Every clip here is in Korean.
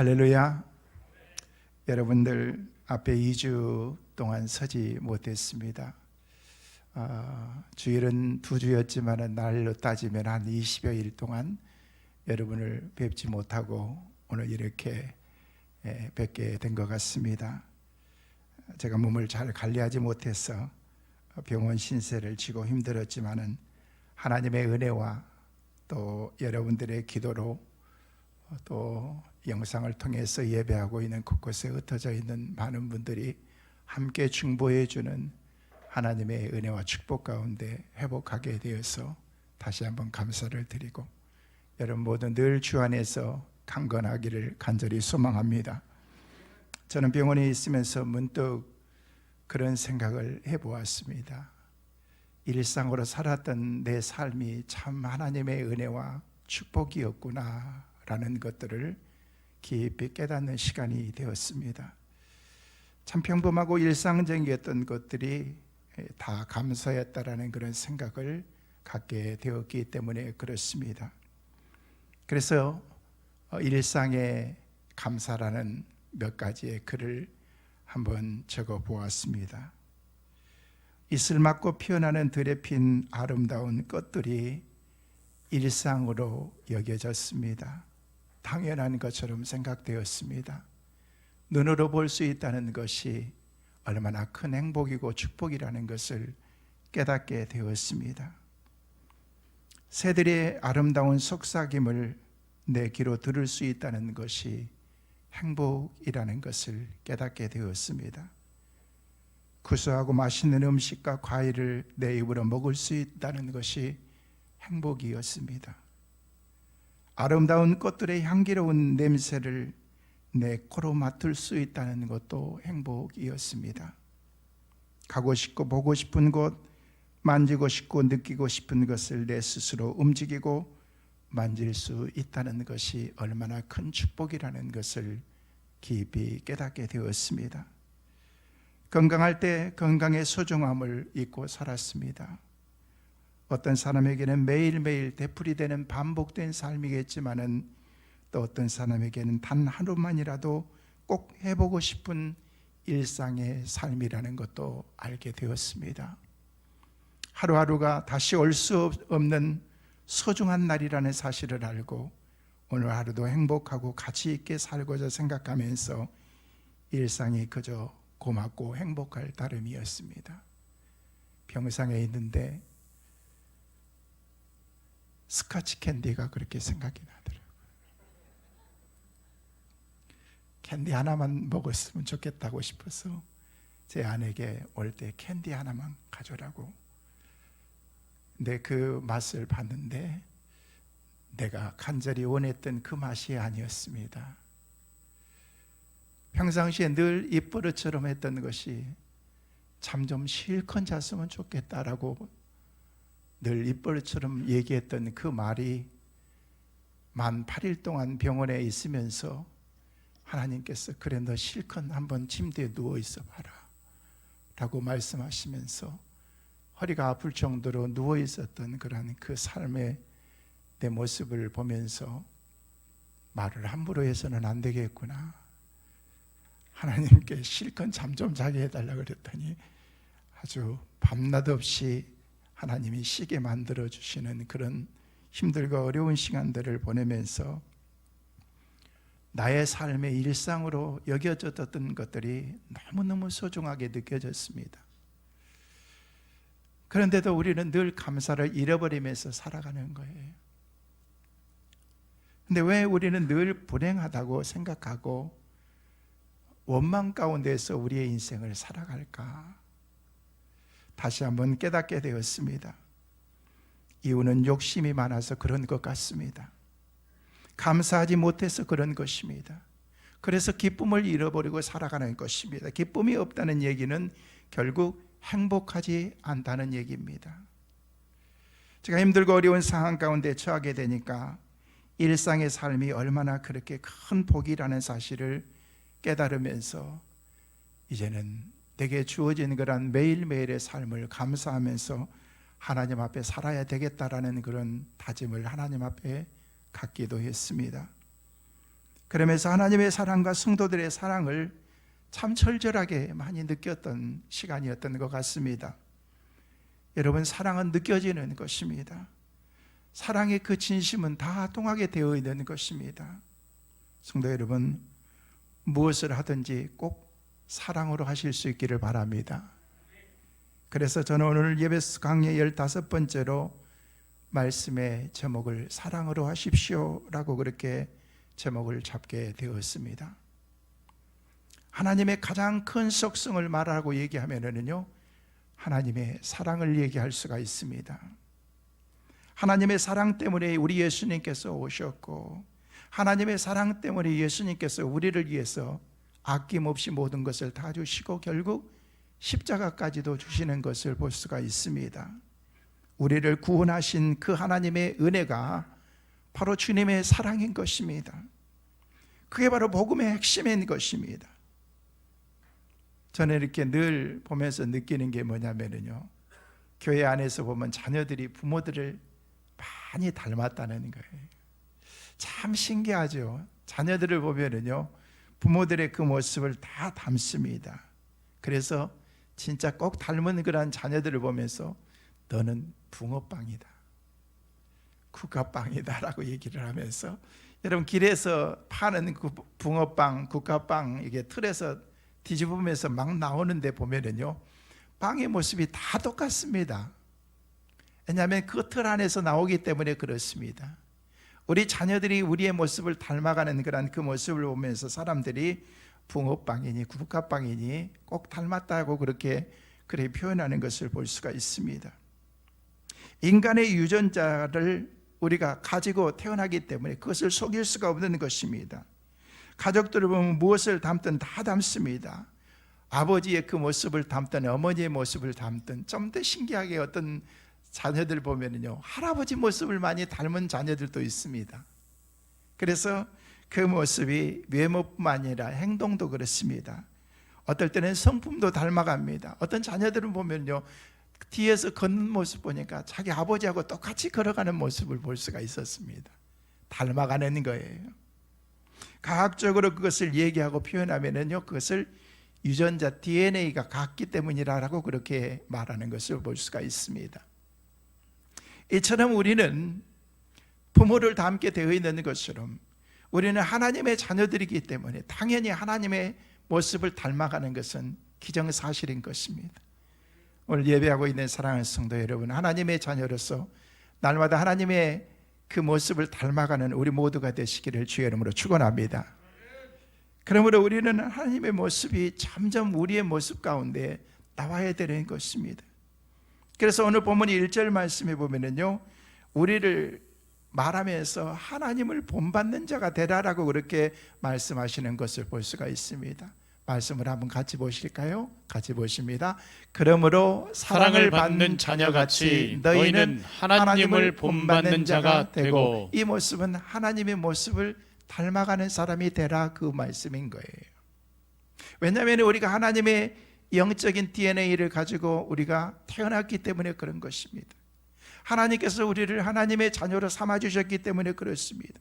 할렐루야. 여러분들 앞에 2주 동안 서지 못했습니다. 주일은 2주였지만 날로 따지면 한 20여일 동안 여러분을 뵙지 못하고 오늘 이렇게 뵙게 된 것 같습니다. 제가 몸을 잘 관리하지 못해서 병원 신세를 지고 힘들었지만 하나님의 은혜와 또 여러분들의 기도로 또 영상을 통해서 예배하고 있는 곳곳에 흩어져 있는 많은 분들이 함께 중보해 주는 하나님의 은혜와 축복 가운데 회복하게 되어서 다시 한번 감사를 드리고 여러분 모두 늘 주 안에서 강건하기를 간절히 소망합니다. 저는 병원에 있으면서 문득 그런 생각을 해보았습니다. 일상으로 살았던 내 삶이 참 하나님의 은혜와 축복이었구나 라는 것들을 깊이 깨닫는 시간이 되었습니다. 참 평범하고 일상적이었던 것들이 다 감사였다라는 그런 생각을 갖게 되었기 때문에 그렇습니다. 그래서 일상의 감사라는 몇 가지의 글을 한번 적어 보았습니다. 이슬 맞고 피어나는 들에 핀 아름다운 꽃들이 일상으로 여겨졌습니다. 당연한 것처럼 생각되었습니다. 눈으로 볼 수 있다는 것이 얼마나 큰 행복이고 축복이라는 것을 깨닫게 되었습니다. 새들의 아름다운 속삭임을 내 귀로 들을 수 있다는 것이 행복이라는 것을 깨닫게 되었습니다. 구수하고 맛있는 음식과 과일을 내 입으로 먹을 수 있다는 것이 행복이었습니다. 아름다운 꽃들의 향기로운 냄새를 내 코로 맡을 수 있다는 것도 행복이었습니다. 가고 싶고 보고 싶은 곳, 만지고 싶고 느끼고 싶은 것을 내 스스로 움직이고 만질 수 있다는 것이 얼마나 큰 축복이라는 것을 깊이 깨닫게 되었습니다. 건강할 때 건강의 소중함을 잊고 살았습니다. 어떤 사람에게는 매일매일 되풀이되는 반복된 삶이겠지만은 또 어떤 사람에게는 단 하루만이라도 꼭 해보고 싶은 일상의 삶이라는 것도 알게 되었습니다. 하루하루가 다시 올 수 없는 소중한 날이라는 사실을 알고 오늘 하루도 행복하고 가치 있게 살고자 생각하면서 일상이 그저 고맙고 행복할 따름이었습니다. 병상에 있는데 스카치 캔디가 그렇게 생각이 나더라고요. 캔디 하나만 먹었으면 좋겠다고 싶어서 제 아내에게 올 때 캔디 하나만 가져오라고. 근데 그 맛을 봤는데 내가 간절히 원했던 그 맛이 아니었습니다. 평상시에 늘 입버릇처럼 했던 것이 잠 좀 실컷 잤으면 좋겠다라고 늘 입버릇처럼 얘기했던 그 말이 만 8일 동안 병원에 있으면서 하나님께서 그래 너 실컷 한번 침대에 누워 있어 봐라 라고 말씀하시면서 허리가 아플 정도로 누워 있었던 그런 그 삶의 내 모습을 보면서 말을 함부로 해서는 안 되겠구나. 하나님께 실컷 잠 좀 자게 해달라고 그랬더니 아주 밤낮 없이 하나님이 쉬게 만들어주시는 그런 힘들고 어려운 시간들을 보내면서 나의 삶의 일상으로 여겨졌던 것들이 너무너무 소중하게 느껴졌습니다. 그런데도 우리는 늘 감사를 잃어버리면서 살아가는 거예요. 근데 왜 우리는 늘 불행하다고 생각하고 원망 가운데서 우리의 인생을 살아갈까? 다시 한번 깨닫게 되었습니다. 이유는 욕심이 많아서 그런 것 같습니다. 감사하지 못해서 그런 것입니다. 그래서 기쁨을 잃어버리고 살아가는 것입니다. 기쁨이 없다는 얘기는 결국 행복하지 않다는 얘기입니다. 제가 힘들고 어려운 상황 가운데 처하게 되니까 일상의 삶이 얼마나 그렇게 큰 복이라는 사실을 깨달으면서 이제는 내게 주어진 그런 매일매일의 삶을 감사하면서 하나님 앞에 살아야 되겠다라는 그런 다짐을 하나님 앞에 갖기도 했습니다. 그러면서 하나님의 사랑과 성도들의 사랑을 참 절절하게 많이 느꼈던 시간이었던 것 같습니다. 여러분, 사랑은 느껴지는 것입니다. 사랑의 그 진심은 다 통하게 되어 있는 것입니다. 성도 여러분, 무엇을 하든지 꼭 사랑으로 하실 수 있기를 바랍니다. 그래서 저는 오늘 예배소 강의 15번째로 말씀의 제목을 사랑으로 하십시오 라고 그렇게 제목을 잡게 되었습니다. 하나님의 가장 큰 속성을 말하고 얘기하면은요, 하나님의 사랑을 얘기할 수가 있습니다. 하나님의 사랑 때문에 우리 예수님께서 오셨고, 하나님의 사랑 때문에 예수님께서 우리를 위해서 아낌없이 모든 것을 다 주시고 결국 십자가까지도 주시는 것을 볼 수가 있습니다. 우리를 구원하신 그 하나님의 은혜가 바로 주님의 사랑인 것입니다. 그게 바로 복음의 핵심인 것입니다. 저는 이렇게 늘 보면서 느끼는 게 뭐냐면요, 교회 안에서 보면 자녀들이 부모들을 많이 닮았다는 거예요. 참 신기하죠. 자녀들을 보면은요, 부모들의 그 모습을 다 닮습니다. 그래서 진짜 꼭 닮은 그런 자녀들을 보면서 너는 붕어빵이다, 국화빵이다 라고 얘기를 하면서, 여러분 길에서 파는 그 붕어빵, 국화빵 이게 틀에서 뒤집으면서 막 나오는데 보면은요, 빵의 모습이 다 똑같습니다. 왜냐하면 그 틀 안에서 나오기 때문에 그렇습니다. 우리 자녀들이 우리의 모습을 닮아가는 그런 그 모습을 보면서 사람들이 붕어빵이니 국화빵이니 꼭 닮았다고 그렇게 표현하는 것을 볼 수가 있습니다. 인간의 유전자를 우리가 가지고 태어나기 때문에 그것을 속일 수가 없는 것입니다. 가족들을 보면 무엇을 닮든 다 닮습니다. 아버지의 그 모습을 닮든 어머니의 모습을 닮든, 좀 더 신기하게 어떤 자녀들 보면요, 할아버지 모습을 많이 닮은 자녀들도 있습니다. 그래서 그 모습이 외모뿐만 아니라 행동도 그렇습니다. 어떨 때는 성품도 닮아갑니다. 어떤 자녀들은 보면요, 뒤에서 걷는 모습 보니까 자기 아버지하고 똑같이 걸어가는 모습을 볼 수가 있었습니다. 닮아가는 거예요. 과학적으로 그것을 얘기하고 표현하면요, 그것을 유전자 DNA가 같기 때문이라고 그렇게 말하는 것을 볼 수가 있습니다. 이처럼 우리는 부모를 닮게 되어 있는 것처럼 우리는 하나님의 자녀들이기 때문에 당연히 하나님의 모습을 닮아가는 것은 기정사실인 것입니다. 오늘 예배하고 있는 사랑하는 성도 여러분, 하나님의 자녀로서 날마다 하나님의 그 모습을 닮아가는 우리 모두가 되시기를 주의 이름으로 축원합니다. 그러므로 우리는 하나님의 모습이 점점 우리의 모습 가운데 나와야 되는 것입니다. 그래서 오늘 본문 1절 말씀에 보면은요, 우리를 말하면서 하나님을 본받는 자가 되라라고 그렇게 말씀하시는 것을 볼 수가 있습니다. 말씀을 한번 같이 보실까요? 같이 보십니다. 그러므로 사랑을 받는 자녀같이 너희는 하나님을 본받는 자가 되고, 이 모습은 하나님의 모습을 닮아가는 사람이 되라, 그 말씀인 거예요. 왜냐하면 우리가 하나님의 영적인 DNA를 가지고 우리가 태어났기 때문에 그런 것입니다. 하나님께서 우리를 하나님의 자녀로 삼아주셨기 때문에 그렇습니다.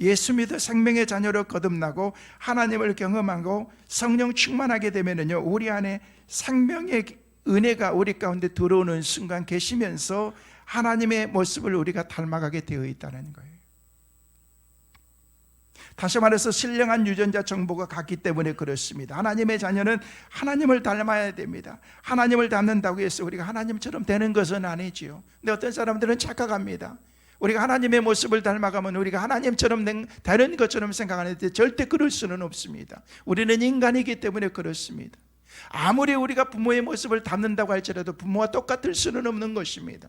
예수 믿어 생명의 자녀로 거듭나고 하나님을 경험하고 성령 충만하게 되면요, 우리 안에 생명의 은혜가 우리 가운데 들어오는 순간 계시면서 하나님의 모습을 우리가 닮아가게 되어 있다는 거예요. 다시 말해서 신령한 유전자 정보가 같기 때문에 그렇습니다. 하나님의 자녀는 하나님을 닮아야 됩니다. 하나님을 닮는다고 해서 우리가 하나님처럼 되는 것은 아니지요. 근데 어떤 사람들은 착각합니다. 우리가 하나님의 모습을 닮아가면 우리가 하나님처럼 되는 것처럼 생각하는데 절대 그럴 수는 없습니다. 우리는 인간이기 때문에 그렇습니다. 아무리 우리가 부모의 모습을 닮는다고 할지라도 부모와 똑같을 수는 없는 것입니다.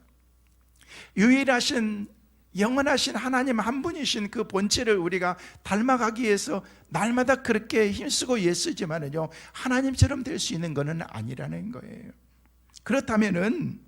유일하신 영원하신 하나님 한 분이신 그 본체를 우리가 닮아가기 위해서 날마다 그렇게 힘쓰고 애쓰지만은요, 하나님처럼 될 수 있는 것은 아니라는 거예요. 그렇다면은,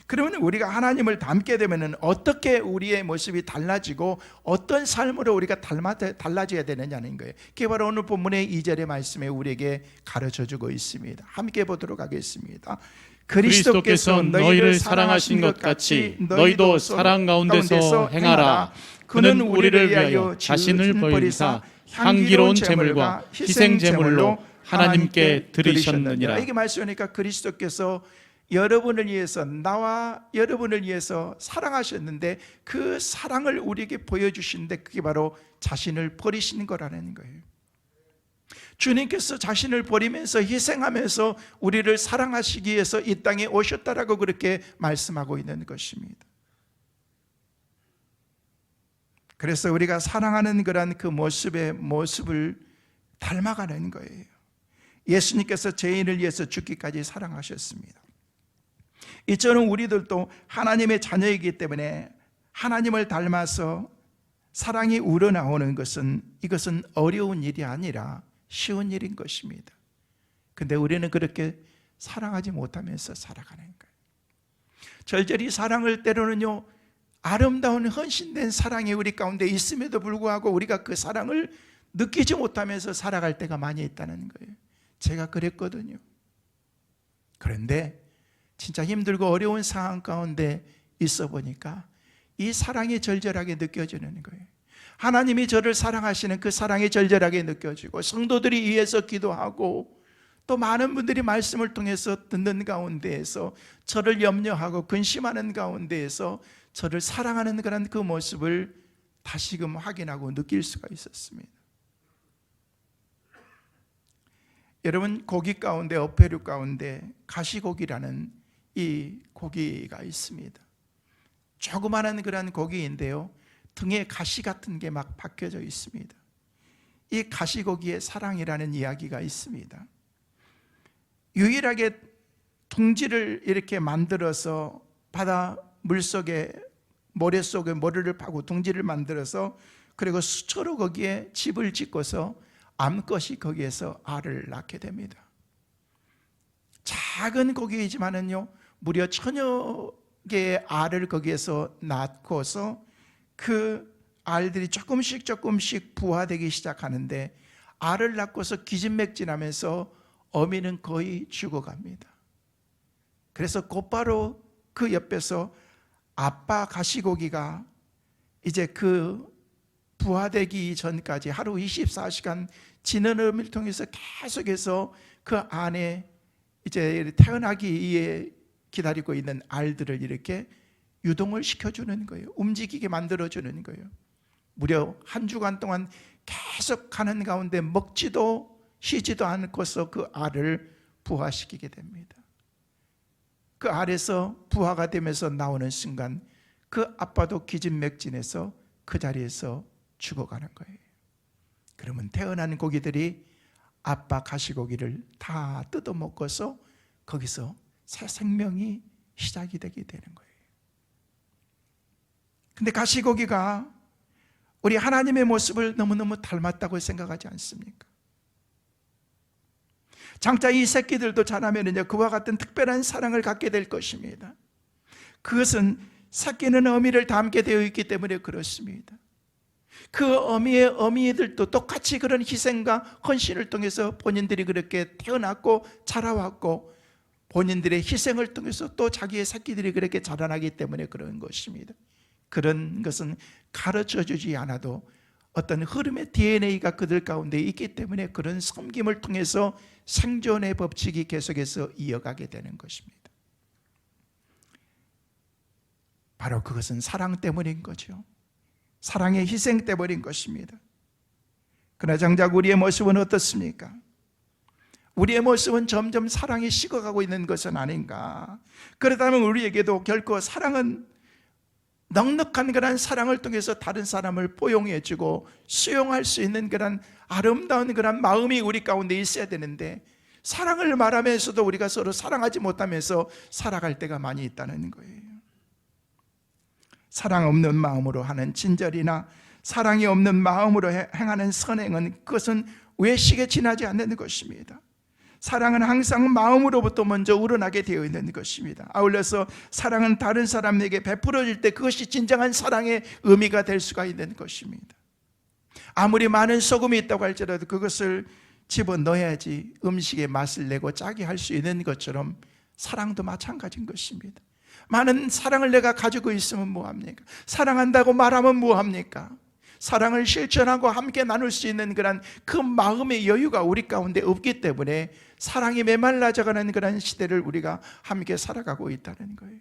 그러면 우리가 하나님을 닮게 되면은 어떻게 우리의 모습이 달라지고 어떤 삶으로 우리가 달라져야 되느냐는 거예요. 그게 바로 오늘 본문의 2절의 말씀에 우리에게 가르쳐 주고 있습니다. 함께 보도록 하겠습니다. 그리스도께서 너희를 사랑하신 것 같이 너희도 사랑 가운데서 행하라. 그는 우리를 위하여 자신을 버리사 향기로운 제물과 희생 제물로 하나님께 드리셨느니라. 이게 말씀하니까 그리스도께서 여러분을 위해서, 나와 여러분을 위해서 사랑하셨는데 그 사랑을 우리에게 보여주시는데 그게 바로 자신을 버리시는 거라는 거예요. 주님께서 자신을 버리면서 희생하면서 우리를 사랑하시기 위해서 이 땅에 오셨다라고 그렇게 말씀하고 있는 것입니다. 그래서 우리가 사랑하는 그런 그 모습을 닮아가는 거예요. 예수님께서 죄인을 위해서 죽기까지 사랑하셨습니다. 이처럼 우리들도 하나님의 자녀이기 때문에 하나님을 닮아서 사랑이 우러나오는 것은, 이것은 어려운 일이 아니라 쉬운 일인 것입니다. 근데 우리는 그렇게 사랑하지 못하면서 살아가는 거예요. 절절히 사랑을 때로는요, 아름다운 헌신된 사랑이 우리 가운데 있음에도 불구하고 우리가 그 사랑을 느끼지 못하면서 살아갈 때가 많이 있다는 거예요. 제가 그랬거든요. 그런데 진짜 힘들고 어려운 상황 가운데 있어 보니까 이 사랑이 절절하게 느껴지는 거예요. 하나님이 저를 사랑하시는 그 사랑이 절절하게 느껴지고, 성도들이 위해서 기도하고, 또 많은 분들이 말씀을 통해서 듣는 가운데에서 저를 염려하고 근심하는 가운데에서 저를 사랑하는 그런 그 모습을 다시금 확인하고 느낄 수가 있었습니다. 여러분, 고기 가운데, 어패류 가운데 가시고기라는 이 고기가 있습니다. 조그마한 그런 고기인데요, 등에 가시 같은 게 막 박혀져 있습니다. 이 가시고기의 사랑이라는 이야기가 있습니다. 유일하게 둥지를 이렇게 만들어서 바다 물속에, 모래 속에 모래를 파고 둥지를 만들어서, 그리고 수초로 거기에 집을 짓고서 암컷이 거기에서 알을 낳게 됩니다. 작은 고기이지만은요, 무려 1000여 개의 알을 거기에서 낳고서 그 알들이 조금씩 부화되기 시작하는데, 알을 낳고서 기진맥진하면서 어미는 거의 죽어갑니다. 그래서 곧바로 그 옆에서 아빠 가시고기가 이제 그 부화되기 전까지 하루 24시간 진원음을 통해서 계속해서 그 안에 이제 태어나기 위해 기다리고 있는 알들을 이렇게 유동을 시켜주는 거예요. 움직이게 만들어주는 거예요. 무려 한 주간 동안 계속 가는 가운데 먹지도 쉬지도 않고서 그 알을 부화시키게 됩니다. 그 알에서 부화가 되면서 나오는 순간 그 아빠도 기진맥진해서 그 자리에서 죽어가는 거예요. 그러면 태어난 고기들이 아빠 가시고기를 다 뜯어먹고서 거기서 새 생명이 시작이 되게 되는 거예요. 근데 가시고기가 우리 하나님의 모습을 너무너무 닮았다고 생각하지 않습니까? 장차 이 새끼들도 자라면 그와 같은 특별한 사랑을 갖게 될 것입니다. 그것은 새끼는 어미를 닮게 되어 있기 때문에 그렇습니다. 그 어미들도 똑같이 그런 희생과 헌신을 통해서 본인들이 그렇게 태어났고 자라왔고, 본인들의 희생을 통해서 또 자기의 새끼들이 그렇게 자라나기 때문에 그런 것입니다. 그런 것은 가르쳐주지 않아도 어떤 흐름의 DNA가 그들 가운데 있기 때문에 그런 섬김을 통해서 생존의 법칙이 계속해서 이어가게 되는 것입니다. 바로 그것은 사랑 때문인 거죠. 사랑의 희생 때문인 것입니다. 그러나 정작 우리의 모습은 어떻습니까? 우리의 모습은 점점 사랑이 식어가고 있는 것은 아닌가? 그렇다면 우리에게도 결코 사랑은 넉넉한 그런 사랑을 통해서 다른 사람을 포용해주고 수용할 수 있는 그런 아름다운 그런 마음이 우리 가운데 있어야 되는데, 사랑을 말하면서도 우리가 서로 사랑하지 못하면서 살아갈 때가 많이 있다는 거예요. 사랑 없는 마음으로 하는 친절이나 사랑이 없는 마음으로 행하는 선행은 그것은 외식에 지나지 않는 것입니다. 사랑은 항상 마음으로부터 먼저 우러나게 되어 있는 것입니다. 아울러서 사랑은 다른 사람에게 베풀어질 때 그것이 진정한 사랑의 의미가 될 수가 있는 것입니다. 아무리 많은 소금이 있다고 할지라도 그것을 집어넣어야지 음식의 맛을 내고 짜게 할 수 있는 것처럼, 사랑도 마찬가지인 것입니다. 많은 사랑을 내가 가지고 있으면 뭐합니까? 사랑한다고 말하면 뭐합니까? 사랑을 실천하고 함께 나눌 수 있는 그 마음의 여유가 우리 가운데 없기 때문에 사랑이 메말라져가는 그런 시대를 우리가 함께 살아가고 있다는 거예요.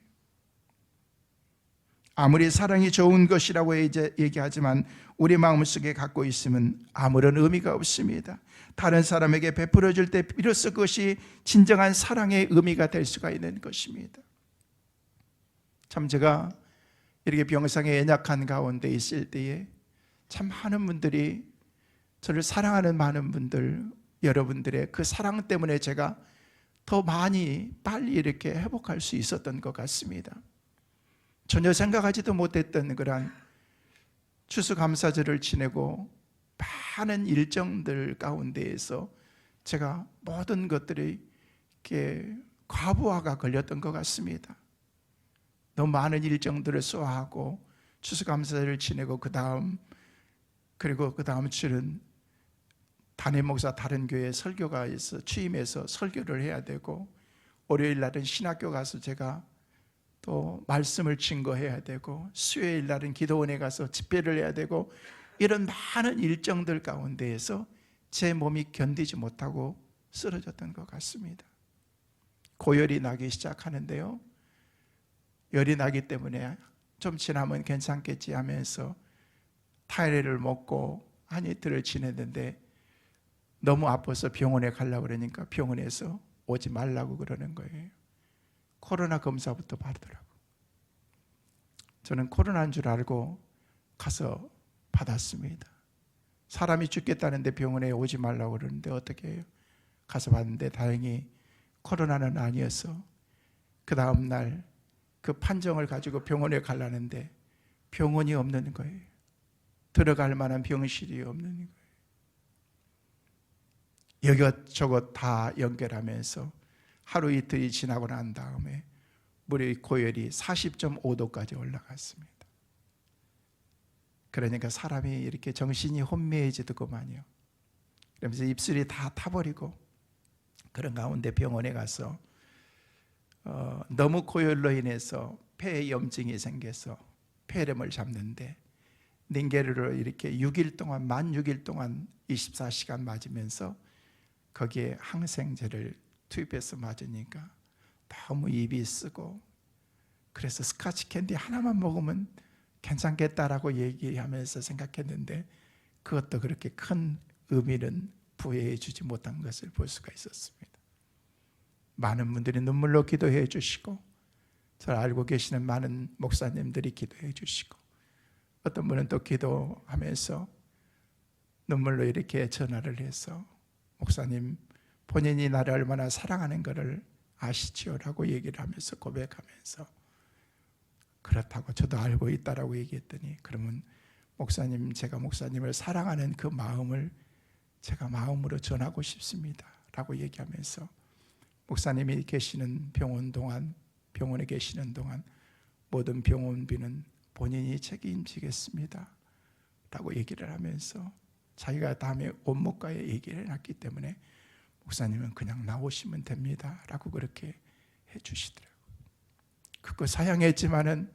아무리 사랑이 좋은 것이라고 이제 얘기하지만 우리 마음속에 갖고 있으면 아무런 의미가 없습니다. 다른 사람에게 베풀어 줄 때 비로소 그것이 진정한 사랑의 의미가 될 수가 있는 것입니다. 참 제가 이렇게 병상에 연약한 가운데 있을 때에 참 많은 분들이 저를 사랑하는 많은 분들, 여러분들의 그 사랑 때문에 제가 더 많이 빨리 이렇게 회복할 수 있었던 것 같습니다. 전혀 생각하지도 못했던 그런 추수감사절을 지내고 많은 일정들 가운데에서 제가 모든 것들이 이렇게 과부하가 걸렸던 것 같습니다. 너무 많은 일정들을 소화하고 추수감사절을 지내고 그리고 그 다음 주는 담임 목사 다른 교회 설교가 있어 취임해서 설교를 해야 되고, 월요일 날은 신학교 가서 제가 또 말씀을 증거해야 되고, 수요일 날은 기도원에 가서 집회를 해야 되고, 이런 많은 일정들 가운데에서 제 몸이 견디지 못하고 쓰러졌던 것 같습니다. 고열이 나기 시작하는데요, 열이 나기 때문에 좀 지나면 괜찮겠지 하면서 타이레를 먹고 한 이틀을 지냈는데 너무 아파서 병원에 가려고 그러니까 병원에서 오지 말라고 그러는 거예요. 코로나 검사부터 받더라고. 저는 코로나인 줄 알고 가서 받았습니다. 사람이 죽겠다는데 병원에 오지 말라고 그러는데 어떻게 해요? 가서 봤는데 다행히 코로나는 아니어서 그 다음 날 그 판정을 가지고 병원에 가려는데 병원이 없는 거예요. 들어갈 만한 병실이 없는 거예요. 이것저것 다 연결하면서 하루 이틀이 지나고 난 다음에 무려 고열이 40.5도까지 올라갔습니다. 그러니까 사람이 이렇게 정신이 혼미해지더구만요. 그러면서 입술이 다 타버리고 그런 가운데 병원에 가서 너무 고열로 인해서 폐에 염증이 생겨서 폐렴을 잡는데 닌게르를 이렇게 6일 동안 만 6일 동안 24시간 맞으면서 거기에 항생제를 투입해서 맞으니까 너무 입이 쓰고, 그래서 스카치 캔디 하나만 먹으면 괜찮겠다라고 얘기하면서 생각했는데 그것도 그렇게 큰 의미는 부여해 주지 못한 것을 볼 수가 있었습니다. 많은 분들이 눈물로 기도해 주시고, 저를 알고 계시는 많은 목사님들이 기도해 주시고, 어떤 분은 또 기도하면서 눈물로 이렇게 전화를 해서 목사님, 본인이 나를 얼마나 사랑하는 것을 아시지요? 라고 얘기를 하면서 고백하면서 그렇다고 저도 알고 있다라고 얘기했더니, 그러면 목사님, 제가 목사님을 사랑하는 그 마음을 제가 마음으로 전하고 싶습니다 라고 얘기하면서 목사님이 계시는 병원에 계시는 동안 모든 병원비는 본인이 책임지겠습니다 라고 얘기를 하면서 자기가 다음에 온목가에 얘기를 해놨기 때문에 목사님은 그냥 나오시면 됩니다 라고 그렇게 해주시더라고요. 그거 사양했지만은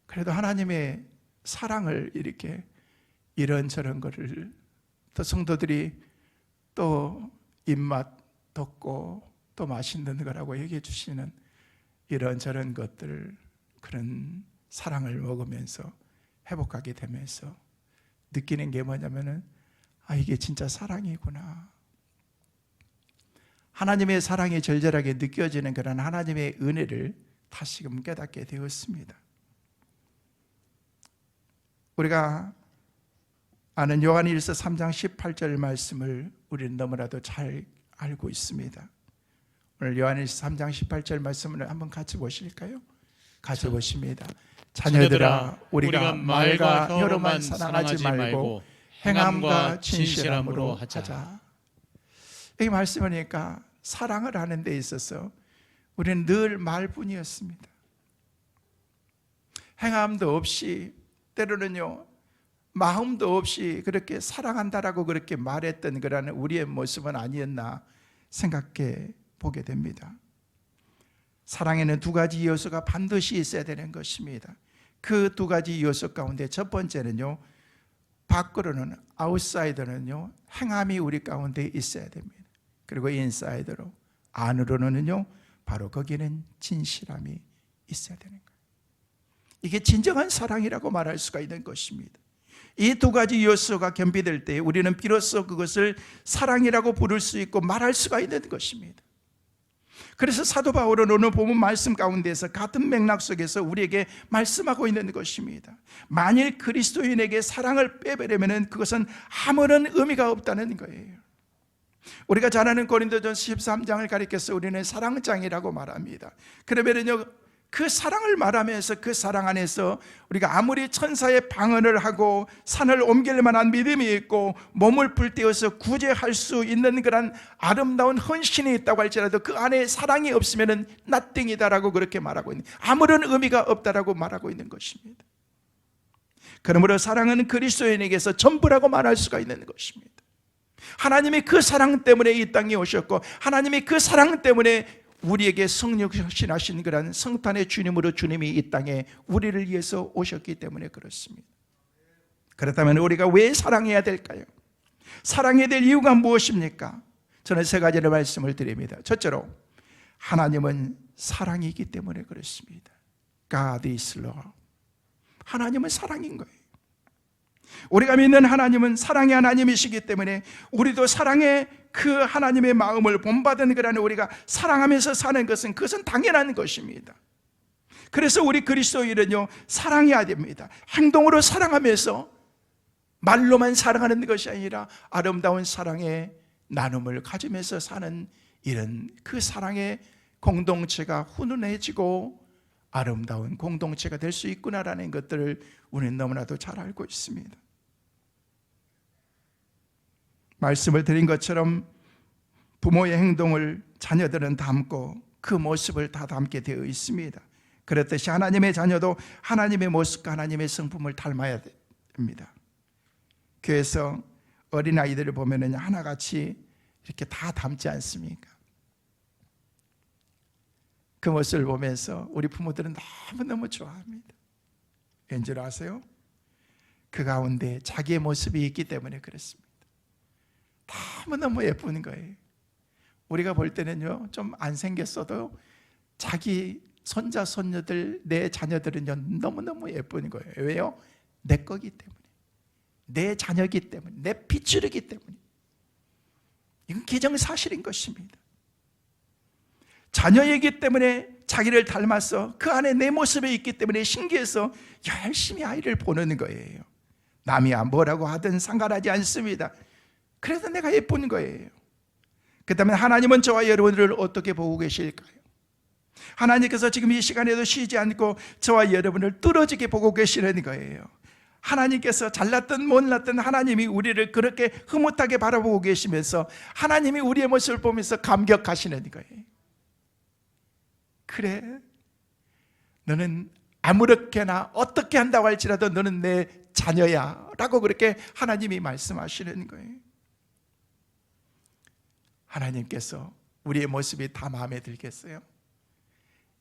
그래도 하나님의 사랑을 이렇게 이런저런 거를 또 성도들이 또 입맛 돋고 또 맛있는 거라고 얘기해 주시는 이런저런 것들, 그런 사랑을 먹으면서 회복하게 되면서 느끼는 게 뭐냐면은 이게 진짜 사랑이구나. 하나님의 사랑이 절절하게 느껴지는 그런 하나님의 은혜를 다시금 깨닫게 되었습니다. 우리가 아는 요한일서 3장 18절 말씀을 우리는 너무나도 잘 알고 있습니다. 오늘 요한일서 3장 18절 말씀을 한번 같이 보실까요? 같이 보십니다. 자녀들아, 우리가 말과 혀로만 사랑하지 말고 행함과 진실함으로 하자. 이 말씀이니까 사랑을 하는 데 있어서 우리는 늘 말뿐이었습니다. 행함도 없이, 때로는요 마음도 없이 그렇게 사랑한다라고 그렇게 말했던 그런 우리의 모습은 아니었나 생각해 보게 됩니다. 사랑에는 두 가지 요소가 반드시 있어야 되는 것입니다. 그 두 가지 요소 가운데 첫 번째는요, 밖으로는, 아웃사이더는요, 행함이 우리 가운데 있어야 됩니다. 그리고 인사이더로, 안으로는요, 바로 거기는 진실함이 있어야 되는 거예요. 이게 진정한 사랑이라고 말할 수가 있는 것입니다. 이 두 가지 요소가 겸비될 때 우리는 비로소 그것을 사랑이라고 부를 수 있고 말할 수가 있는 것입니다. 그래서 사도 바울은 오늘 본문 말씀 가운데서 같은 맥락 속에서 우리에게 말씀하고 있는 것입니다. 만일 그리스도인에게 사랑을 빼버리면 그것은 아무런 의미가 없다는 거예요. 우리가 잘 아는 고린도전서 13장을 가리켜서 우리는 사랑장이라고 말합니다. 그러면요, 그 사랑을 말하면서 그 사랑 안에서 우리가 아무리 천사의 방언을 하고 산을 옮길 만한 믿음이 있고 몸을 불태워서 구제할 수 있는 그런 아름다운 헌신이 있다고 할지라도 그 안에 사랑이 없으면 nothing이다라고 그렇게 말하고 있는, 아무런 의미가 없다라고 말하고 있는 것입니다. 그러므로 사랑은 그리스도인에게서 전부라고 말할 수가 있는 것입니다. 하나님이 그 사랑 때문에 이 땅에 오셨고 하나님이 그 사랑 때문에 우리에게 성육신하신 그런 성탄의 주님으로 주님이 이 땅에 우리를 위해서 오셨기 때문에 그렇습니다. 그렇다면 우리가 왜 사랑해야 될까요? 사랑해야 될 이유가 무엇입니까? 저는 세 가지의 말씀을 드립니다. 첫째로, 하나님은 사랑이기 때문에 그렇습니다. God is love. 하나님은 사랑인 거예요. 우리가 믿는 하나님은 사랑의 하나님이시기 때문에 우리도 사랑의 그 하나님의 마음을 본받은 그런 우리가 사랑하면서 사는 것은, 그것은 당연한 것입니다. 그래서 우리 그리스도인은요, 사랑해야 됩니다. 행동으로 사랑하면서, 말로만 사랑하는 것이 아니라 아름다운 사랑의 나눔을 가지면서 사는 이런 그 사랑의 공동체가 훈훈해지고 아름다운 공동체가 될 수 있구나라는 것들을 우리는 너무나도 잘 알고 있습니다. 말씀을 드린 것처럼 부모의 행동을 자녀들은 담고 그 모습을 다 담게 되어 있습니다. 그렇듯이 하나님의 자녀도 하나님의 모습과 하나님의 성품을 닮아야 됩니다. 교회에서 어린아이들을 보면 하나같이 이렇게 다 닮지 않습니까? 그 모습을 보면서 우리 부모들은 너무너무 좋아합니다. 왠지 아세요? 그 가운데 자기의 모습이 있기 때문에 그렇습니다. 너무너무 예쁜 거예요. 우리가 볼 때는요, 좀 안 생겼어도 자기 손자, 손녀들, 내 자녀들은요, 너무너무 예쁜 거예요. 왜요? 내 거기 때문에, 내 자녀이기 때문에, 내 핏줄이기 때문에. 이건 기정사실인 것입니다. 자녀이기 때문에 자기를 닮아서 그 안에 내 모습이 있기 때문에 신기해서 열심히 아이를 보는 거예요. 남이 뭐라고 하든 상관하지 않습니다. 그래서 내가 예쁜 거예요. 그렇다면 하나님은 저와 여러분들을 어떻게 보고 계실까요? 하나님께서 지금 이 시간에도 쉬지 않고 저와 여러분을 뚫어지게 보고 계시는 거예요. 하나님께서 잘났든 못났든 하나님이 우리를 그렇게 흐뭇하게 바라보고 계시면서 하나님이 우리의 모습을 보면서 감격하시는 거예요. 그래, 너는 아무렇게나 어떻게 한다고 할지라도 너는 내 자녀야 라고 그렇게 하나님이 말씀하시는 거예요. 하나님께서 우리의 모습이 다 마음에 들겠어요?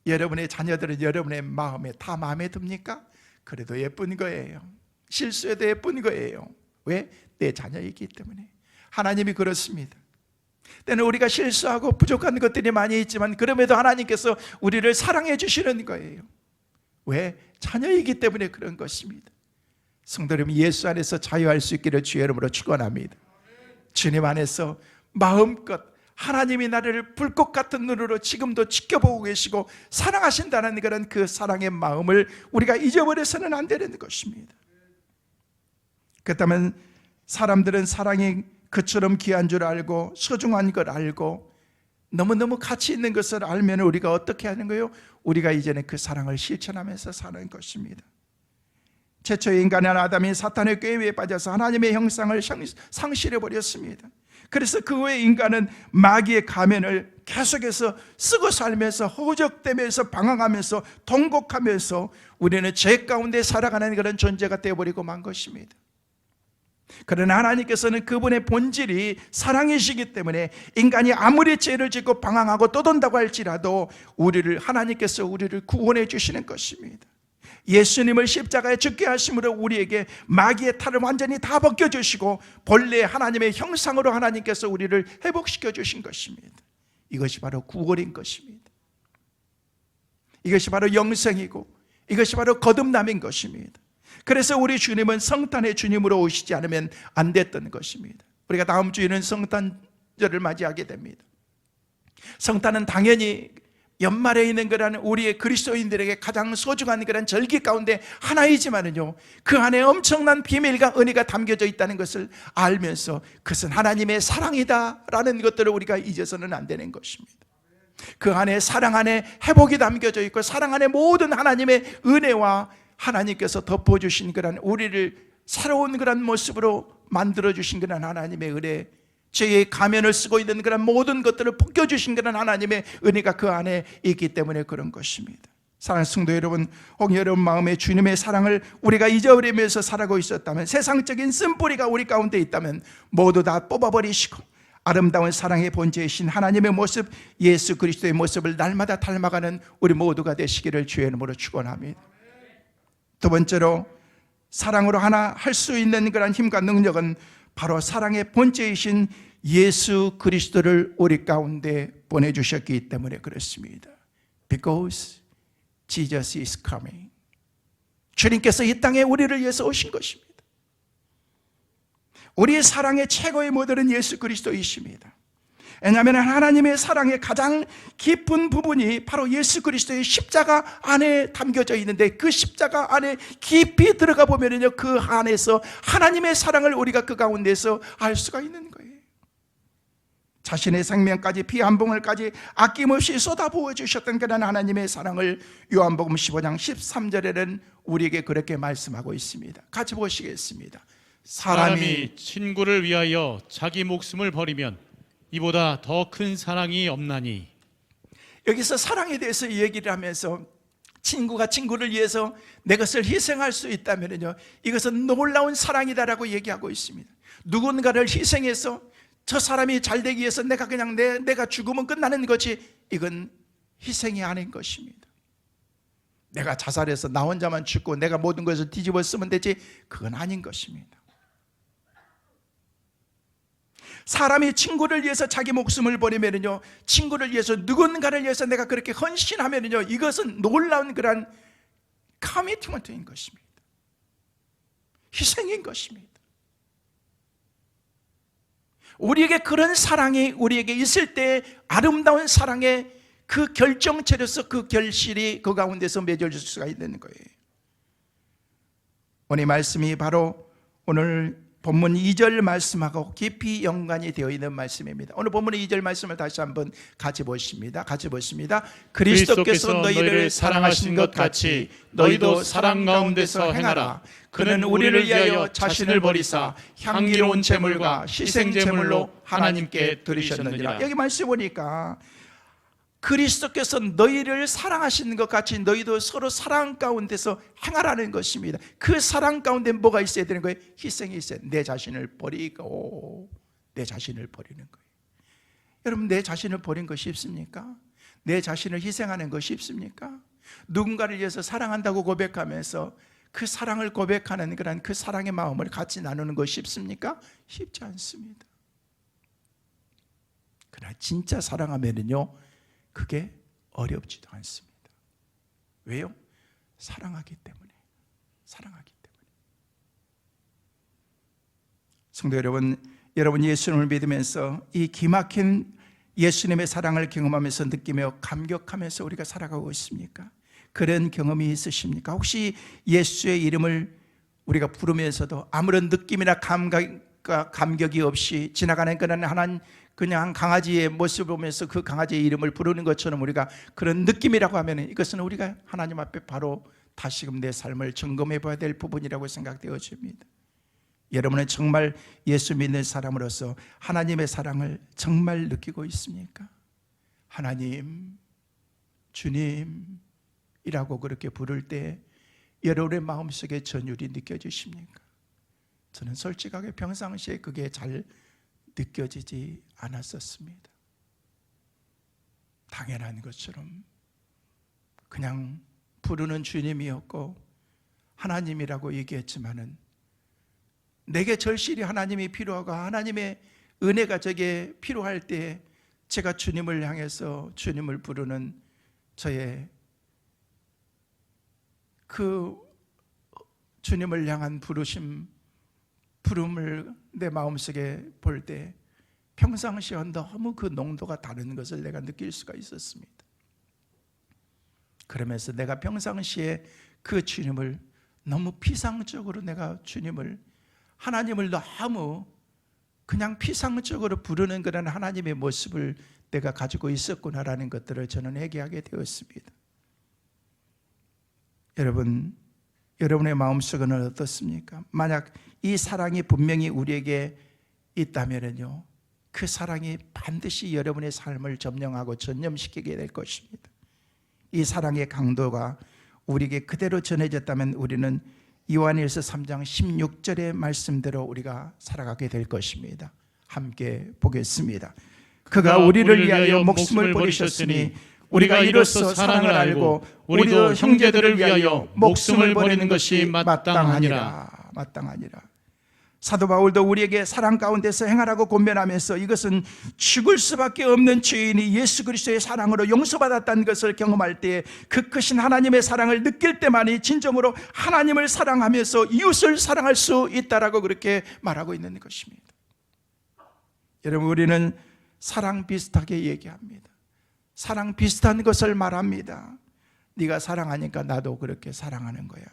여러분의 자녀들은 여러분의 마음에 다 마음에 듭니까? 그래도 예쁜 거예요. 실수해도 예쁜 거예요. 왜? 내 자녀이기 때문에. 하나님이 그렇습니다. 때는 우리가 실수하고 부족한 것들이 많이 있지만 그럼에도 하나님께서 우리를 사랑해 주시는 거예요. 왜? 자녀이기 때문에 그런 것입니다. 성도 여러분, 예수 안에서 자유할 수 있기를 주의 이름으로 축원합니다. 주님 안에서 마음껏 하나님이 나를 불꽃 같은 눈으로 지금도 지켜보고 계시고 사랑하신다는 그런 그 사랑의 마음을 우리가 잊어버려서는 안 되는 것입니다. 그렇다면 사람들은 사랑이 그처럼 귀한 줄 알고 소중한 걸 알고 너무너무 가치 있는 것을 알면 우리가 어떻게 하는 거예요? 우리가 이제는 그 사랑을 실천하면서 사는 것입니다. 최초의 인간은 아담이 사탄의 꾀에 빠져서 하나님의 형상을 상실해버렸습니다. 그래서 그 후에 인간은 마귀의 가면을 계속해서 쓰고 살면서 허우적대면서 방황하면서 통곡하면서 우리는 죄 가운데 살아가는 그런 존재가 되어버리고 만 것입니다. 그러나 하나님께서는 그분의 본질이 사랑이시기 때문에 인간이 아무리 죄를 짓고 방황하고 떠돈다고 할지라도 하나님께서 우리를 구원해 주시는 것입니다. 예수님을 십자가에 죽게 하심으로 우리에게 마귀의 탈을 완전히 다 벗겨주시고 본래 하나님의 형상으로 하나님께서 우리를 회복시켜 주신 것입니다. 이것이 바로 구원인 것입니다. 이것이 바로 영생이고 이것이 바로 거듭남인 것입니다. 그래서 우리 주님은 성탄의 주님으로 오시지 않으면 안 됐던 것입니다. 우리가 다음 주에는 성탄절을 맞이하게 됩니다. 성탄은 당연히 연말에 있는 그런 우리의 그리스도인들에게 가장 소중한 그런 절기 가운데 하나이지만은요, 그 안에 엄청난 비밀과 은혜가 담겨져 있다는 것을 알면서 그것은 하나님의 사랑이다라는 것들을 우리가 잊어서는 안 되는 것입니다. 그 안에 사랑 안에 회복이 담겨져 있고 사랑 안에 모든 하나님의 은혜와 하나님께서 덮어주신 그런 우리를 새로운 그런 모습으로 만들어주신 그런 하나님의 은혜, 죄의 가면을 쓰고 있는 그런 모든 것들을 벗겨주신 그런 하나님의 은혜가 그 안에 있기 때문에 그런 것입니다. 사랑하는 성도 여러분, 혹 여러분 마음에 주님의 사랑을 우리가 잊어버리면서 살아가고 있었다면, 세상적인 쓴뿌리가 우리 가운데 있다면 모두 다 뽑아버리시고 아름다운 사랑의 본체이신 하나님의 모습, 예수 그리스도의 모습을 날마다 닮아가는 우리 모두가 되시기를 주의 이름으로 축원합니다. 두 번째로, 사랑으로 하나 할 수 있는 그런 힘과 능력은 바로 사랑의 본체이신 예수 그리스도를 우리 가운데 보내주셨기 때문에 그렇습니다. Because Jesus is coming. 주님께서 이 땅에 우리를 위해서 오신 것입니다. 우리의 사랑의 최고의 모델은 예수 그리스도이십니다. 왜냐하면 하나님의 사랑의 가장 깊은 부분이 바로 예수 그리스도의 십자가 안에 담겨져 있는데, 그 십자가 안에 깊이 들어가 보면요, 그 안에서 하나님의 사랑을 우리가 그 가운데서 알 수가 있는 거예요. 자신의 생명까지 피 한 봉을까지 아낌없이 쏟아부어 주셨던 그런 하나님의 사랑을 요한복음 15장 13절에는 우리에게 그렇게 말씀하고 있습니다. 같이 보시겠습니다. 사람이 친구를 위하여 자기 목숨을 버리면 이보다 더 큰 사랑이 없나니. 여기서 사랑에 대해서 얘기를 하면서 친구가 친구를 위해서 내 것을 희생할 수 있다면요, 이것은 놀라운 사랑이다라고 얘기하고 있습니다. 누군가를 희생해서 저 사람이 잘 되기 위해서 내가 그냥 내가 죽으면 끝나는 것이, 이건 희생이 아닌 것입니다. 내가 자살해서 나 혼자만 죽고 내가 모든 것을 뒤집어 쓰면 되지, 그건 아닌 것입니다. 사람이 친구를 위해서 자기 목숨을 버리면요, 친구를 위해서 누군가를 위해서 내가 그렇게 헌신하면요, 이것은 놀라운 그런 커미트먼트인 것입니다. 희생인 것입니다. 우리에게 그런 사랑이 우리에게 있을 때 아름다운 사랑의 그 결정체로서 그 결실이 그 가운데서 맺어질 수가 있는 거예요. 오늘 말씀이 바로 오늘 본문 2절 말씀하고 깊이 연관이 되어 있는 말씀입니다. 오늘 본문의 2절 말씀을 다시 한번 같이 보십니다. 그리스도께서 너희를 사랑하신 것 같이 너희도 사랑 가운데서 행하라. 그는 우리를 위하여 자신을 버리사 향기로운 제물과 희생 제물로 하나님께 드리셨느니라. 여기 말씀 보니까 그리스도께서 너희를 사랑하시는 것 같이 너희도 서로 사랑 가운데서 행하라는 것입니다. 그 사랑 가운데 뭐가 있어야 되는 거예요? 희생이 있어야 돼요. 내 자신을 버리고 내 자신을 버리는 거예요. 여러분, 내 자신을 버린 것이 쉽습니까? 내 자신을 희생하는 것이 쉽습니까? 누군가를 위해서 사랑한다고 고백하면서 그 사랑을 고백하는 그런 그 사랑의 마음을 같이 나누는 것이 쉽습니까? 쉽지 않습니다. 그러나 진짜 사랑하면은요, 그게 어렵지도 않습니다. 왜요? 사랑하기 때문에. 성도 여러분, 여러분 예수님을 믿으면서 이 기막힌 예수님의 사랑을 경험하면서 느끼며 감격하면서 우리가 살아가고 있습니까? 그런 경험이 있으십니까? 혹시 예수의 이름을 우리가 부르면서도 아무런 느낌이나 감격이 없이 지나가는 그냥 강아지의 모습을 보면서 그 강아지의 이름을 부르는 것처럼 우리가 그런 느낌이라고 하면, 이것은 우리가 하나님 앞에 바로 다시금 내 삶을 점검해 봐야 될 부분이라고 생각되어집니다. 여러분은 정말 예수 믿는 사람으로서 하나님의 사랑을 정말 느끼고 있습니까? 하나님, 주님이라고 그렇게 부를 때 여러분의 마음속에 전율이 느껴지십니까? 저는 솔직하게 평상시에 그게 잘 느껴지지 않았었습니다. 당연한 것처럼 그냥 부르는 주님이었고 하나님이라고 얘기했지만은 내게 절실히 하나님이 필요하고 하나님의 은혜가 제게 필요할 때 제가 주님을 향해서 주님을 부르는 저의 그 주님을 향한 부름을 내 마음속에 볼 때 평상시와 너무 그 농도가 다른 것을 내가 느낄 수가 있었습니다. 그러면서 내가 평상시에 그 주님을 너무 피상적으로 내가 하나님을 너무 그냥 피상적으로 부르는 그런 하나님의 모습을 내가 가지고 있었구나라는 것들을 저는 회개하게 되었습니다. 여러분의 마음속은 어떻습니까? 만약 이 사랑이 분명히 우리에게 있다면요, 그 사랑이 반드시 여러분의 삶을 점령하고 전념시키게 될 것입니다. 이 사랑의 강도가 우리에게 그대로 전해졌다면 우리는 요한일서 3장 16절의 말씀대로 우리가 살아가게 될 것입니다. 함께 보겠습니다. 그가 우리를 위하여 목숨을 버리셨으니 우리가 이로써 사랑을 알고 우리도 형제들을 위하여 목숨을 버리는 것이 마땅하니라. 사도 바울도 우리에게 사랑 가운데서 행하라고 권면하면서 이것은 죽을 수밖에 없는 죄인이 예수 그리스도의 사랑으로 용서받았다는 것을 경험할 때 그 크신 하나님의 사랑을 느낄 때만이 진정으로 하나님을 사랑하면서 이웃을 사랑할 수 있다라고 그렇게 말하고 있는 것입니다. 여러분, 우리는 사랑 비슷하게 얘기합니다. 사랑 비슷한 것을 말합니다. 네가 사랑하니까 나도 그렇게 사랑하는 거야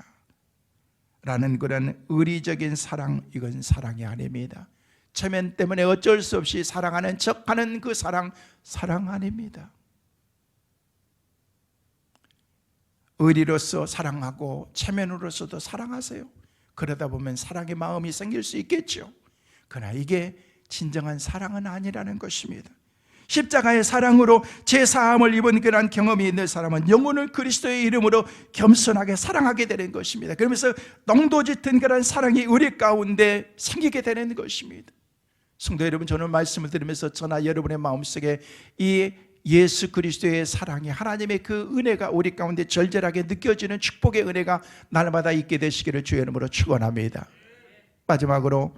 라는 그런 의리적인 사랑, 이건 사랑이 아닙니다. 체면 때문에 어쩔 수 없이 사랑하는 척하는 그 사랑 아닙니다. 의리로서 사랑하고 체면으로서도 사랑하세요. 그러다 보면 사랑의 마음이 생길 수 있겠죠. 그러나 이게 진정한 사랑은 아니라는 것입니다. 십자가의 사랑으로 제사함을 입은 그런 경험이 있는 사람은 영혼을 그리스도의 이름으로 겸손하게 사랑하게 되는 것입니다. 그러면서 농도 짙은 그런 사랑이 우리 가운데 생기게 되는 것입니다. 성도 여러분, 저는 말씀을 드리면서 저나 여러분의 마음속에 이 예수 그리스도의 사랑이, 하나님의 그 은혜가 우리 가운데 절절하게 느껴지는 축복의 은혜가 날마다 있게 되시기를 주의 이름으로 축원합니다. 마지막으로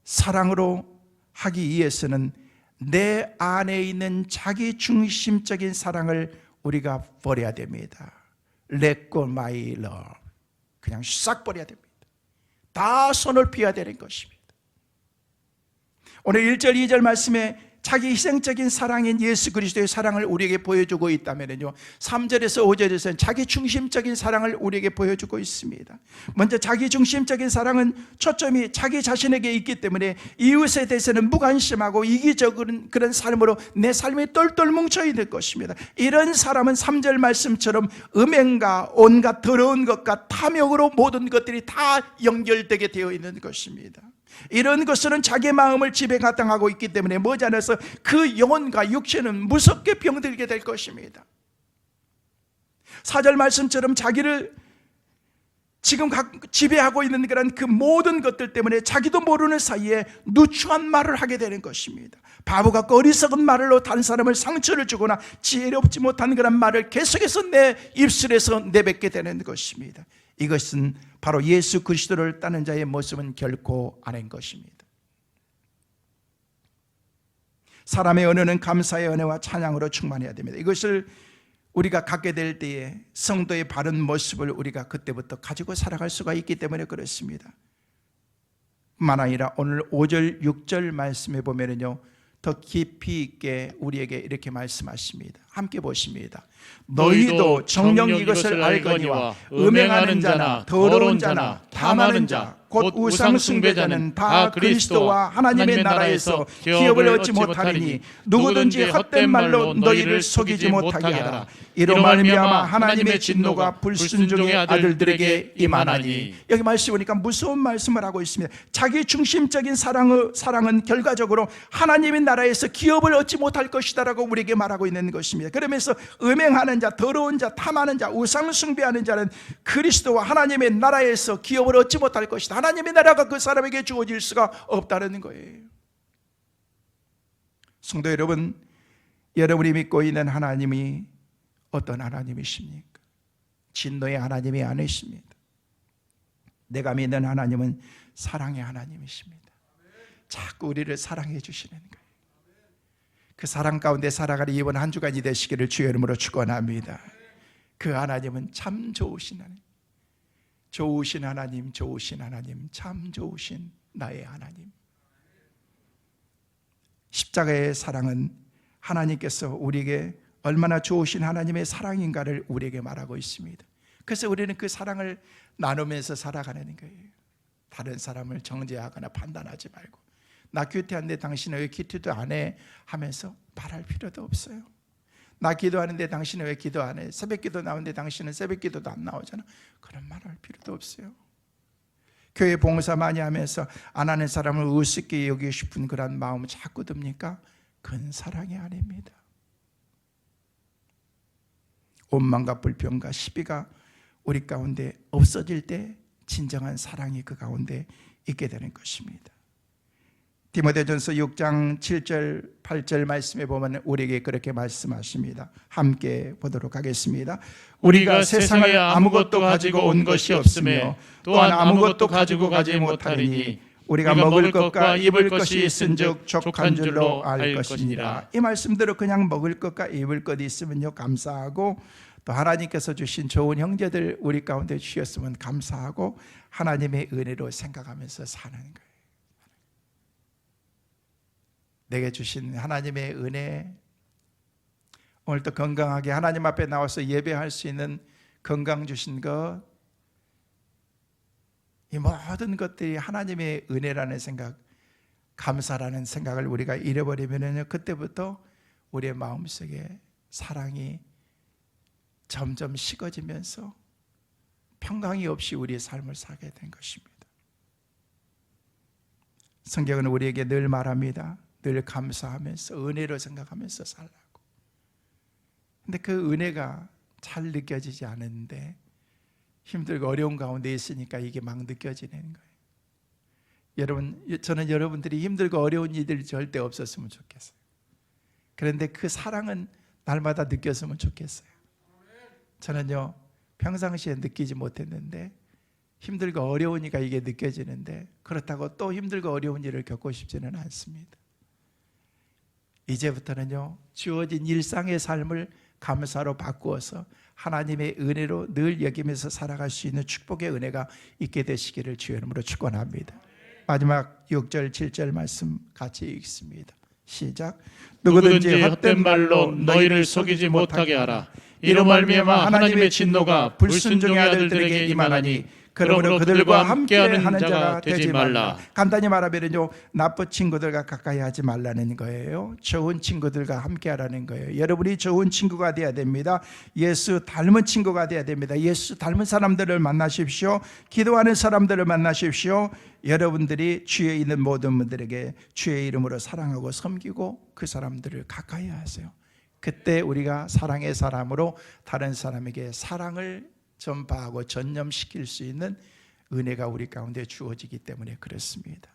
사랑으로 하기 위해서는 내 안에 있는 자기 중심적인 사랑을 우리가 버려야 됩니다. Let go my love. 그냥 싹 버려야 됩니다. 다 손을 피해야 되는 것입니다. 오늘 1절 2절 말씀에 자기 희생적인 사랑인 예수 그리스도의 사랑을 우리에게 보여주고 있다면요, 3절에서 5절에서는 자기 중심적인 사랑을 우리에게 보여주고 있습니다. 먼저 자기 중심적인 사랑은 초점이 자기 자신에게 있기 때문에 이웃에 대해서는 무관심하고 이기적인 그런 삶으로 내 삶이 똘똘 뭉쳐있는 것입니다. 이런 사람은 3절 말씀처럼 음행과 온갖 더러운 것과 탐욕으로 모든 것들이 다 연결되게 되어 있는 것입니다. 이런 것은 자기 마음을 지배가당하고 있기 때문에 머지않아서 그 영혼과 육체는 무섭게 병들게 될 것입니다. 4절 말씀처럼 자기를 지금 지배하고 있는 그런 그 모든 것들 때문에 자기도 모르는 사이에 누추한 말을 하게 되는 것입니다. 바보 같고 어리석은 말로 다른 사람을 상처를 주거나 지혜롭지 못한 그런 말을 계속해서 내 입술에서 내뱉게 되는 것입니다. 이것은 바로 예수 그리스도를 따르는 자의 모습은 결코 아닌 것입니다. 사람의 언어는 감사의 은혜와 찬양으로 충만해야 됩니다. 이것을 우리가 갖게 될 때에 성도의 바른 모습을 우리가 그때부터 가지고 살아갈 수가 있기 때문에 그렇습니다. 뿐만 아니라 오늘 5절 6절 말씀에 보면은요, 더 깊이 있게 우리에게 이렇게 말씀하십니다. 함께 보십니다. 너희도 정녕 이것을 알거니와 음행하는 자나 더러운 자나 탐하는 자 곧 우상 숭배자는 다 그리스도와 하나님의 나라에서 기업을 얻지 못하리니 누구든지 헛된 말로 너희를 속이지 못하게 하라. 이로 말미암아 하나님의 진노가 불순종의 아들들에게 임하나니. 여기 말씀 보니까 무서운 말씀을 하고 있습니다. 자기 중심적인 사랑은 결과적으로 하나님의 나라에서 기업을 얻지 못할 것이다라고 우리에게 말하고 있는 것입니다. 그러면서 음행 불행하는 자, 더러운 자, 탐하는 자, 우상 숭배하는 자는 그리스도와 하나님의 나라에서 기업을 얻지 못할 것이다. 하나님의 나라가 그 사람에게 주어질 수가 없다는 거예요. 성도 여러분, 여러분이 믿고 있는 하나님이 어떤 하나님이십니까? 진노의 하나님이 아니십니다. 내가 믿는 하나님은 사랑의 하나님이십니다. 자꾸 우리를 사랑해 주시는 거예요. 그 사랑 가운데 살아가는 이번 한 주간이 되시기를 주의 이름으로 축원합니다. 그 하나님은 참 좋으신 하나님, 좋으신 하나님, 좋으신 하나님, 참 좋으신 나의 하나님. 십자가의 사랑은 하나님께서 우리에게 얼마나 좋으신 하나님의 사랑인가를 우리에게 말하고 있습니다. 그래서 우리는 그 사랑을 나누면서 살아가는 거예요. 다른 사람을 정죄하거나 판단하지 말고, 나 큐티한데 당신은 왜 큐티도 안 해? 하면서 말할 필요도 없어요. 나 기도하는데 당신은 왜 기도 안 해? 새벽 기도 나오는데 당신은 새벽 기도도 안 나오잖아. 그런 말 할 필요도 없어요. 교회 봉사 많이 하면서 안 하는 사람을 우습게 여기고 싶은 그런 마음은 자꾸 듭니까? 그건 사랑이 아닙니다. 원망과 불평과 시비가 우리 가운데 없어질 때 진정한 사랑이 그 가운데 있게 되는 것입니다. 디모데전서 6장 7절 8절 말씀에 보면 우리에게 그렇게 말씀하십니다. 함께 보도록 하겠습니다. 우리가 세상에 아무것도 가지고 온 것이 없으며 또한 아무것도 가지고 가지 못하리니 우리가 먹을 것과 입을 것이 있은즉 족한 줄로 알 것이니라. 이 말씀대로 그냥 먹을 것과 입을 것이 있으면요 감사하고, 또 하나님께서 주신 좋은 형제들 우리 가운데 주셨으면 감사하고 하나님의 은혜로 생각하면서 사는 거예요. 내게 주신 하나님의 은혜, 오늘도 건강하게 하나님 앞에 나와서 예배할 수 있는 건강 주신 것, 이 모든 것들이 하나님의 은혜라는 생각, 감사라는 생각을 우리가 잃어버리면요 그때부터 우리의 마음속에 사랑이 점점 식어지면서 평강이 없이 우리의 삶을 살게 된 것입니다. 성경은 우리에게 늘 말합니다. 늘 감사하면서 은혜로 생각하면서 살라고. 근데 그 은혜가 잘 느껴지지 않는데 힘들고 어려운 가운데 있으니까 이게 막 느껴지는 거예요. 여러분, 저는 여러분들이 힘들고 어려운 일들이 절대 없었으면 좋겠어요. 그런데 그 사랑은 날마다 느꼈으면 좋겠어요. 저는요 평상시에 느끼지 못했는데 힘들고 어려우니까 이게 느껴지는데, 그렇다고 또 힘들고 어려운 일을 겪고 싶지는 않습니다. 이제부터는요 주어진 일상의 삶을 감사로 바꾸어서 하나님의 은혜로 늘 여기면서 살아갈 수 있는 축복의 은혜가 있게 되시기를 주의 이름으로 축원합니다. 마지막 6절 7절 말씀 같이 읽습니다. 시작. 누구든지 헛된 말로 너희를 속이지 못하게 하라. 이로 말미암아 하나님의 진노가 불순종의 아들들에게 임하나니 그러므로 그들과 함께하는 자가 되지 말라. 간단히 말하면요 나쁜 친구들과 가까이 하지 말라는 거예요. 좋은 친구들과 함께하라는 거예요. 여러분이 좋은 친구가 돼야 됩니다. 예수 닮은 친구가 돼야 됩니다. 예수 닮은 사람들을 만나십시오. 기도하는 사람들을 만나십시오. 여러분들이 주위에 있는 모든 분들에게 주의 이름으로 사랑하고 섬기고 그 사람들을 가까이 하세요. 그때 우리가 사랑의 사람으로 다른 사람에게 사랑을 전파하고 전념시킬 수 있는 은혜가 우리 가운데 주어지기 때문에 그렇습니다.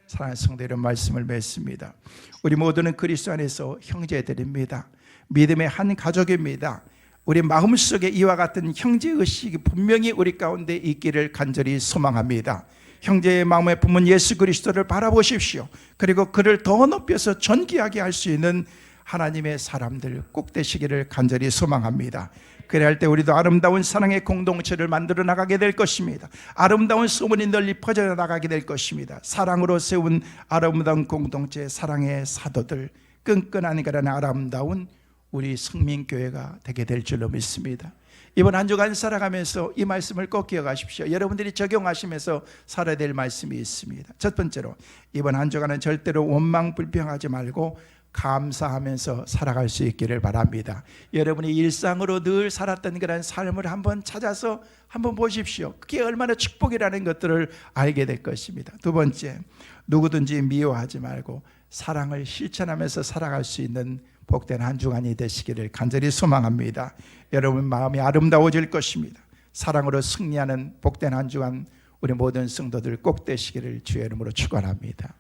사랑하는 성도 여러분, 말씀을 맺습니다. 우리 모두는 그리스도 안에서 형제들입니다. 믿음의 한 가족입니다. 우리 마음속에 이와 같은 형제의식이 분명히 우리 가운데 있기를 간절히 소망합니다. 형제의 마음에 품은 예수 그리스도를 바라보십시오. 그리고 그를 더 높여서 존귀하게 할 수 있는 하나님의 사람들 꼭 되시기를 간절히 소망합니다. 그래야 할 때 우리도 아름다운 사랑의 공동체를 만들어 나가게 될 것입니다. 아름다운 소문이 널리 퍼져나가게 될 것입니다. 사랑으로 세운 아름다운 공동체, 사랑의 사도들, 끈끈한 그런 아름다운 우리 성민교회가 되게 될 줄로 믿습니다. 이번 한 주간 살아가면서 이 말씀을 꼭 기억하십시오. 여러분들이 적용하시면서 살아야 될 말씀이 있습니다. 첫 번째로, 이번 한 주간은 절대로 원망 불평하지 말고 감사하면서 살아갈 수 있기를 바랍니다. 여러분이 일상으로 늘 살았던 그런 삶을 한번 찾아서 한번 보십시오. 그게 얼마나 축복이라는 것들을 알게 될 것입니다. 두 번째, 누구든지 미워하지 말고 사랑을 실천하면서 살아갈 수 있는 복된 한 주간이 되시기를 간절히 소망합니다. 여러분 마음이 아름다워질 것입니다. 사랑으로 승리하는 복된 한 주간 우리 모든 성도들 꼭 되시기를 주의 이름으로 축원합니다.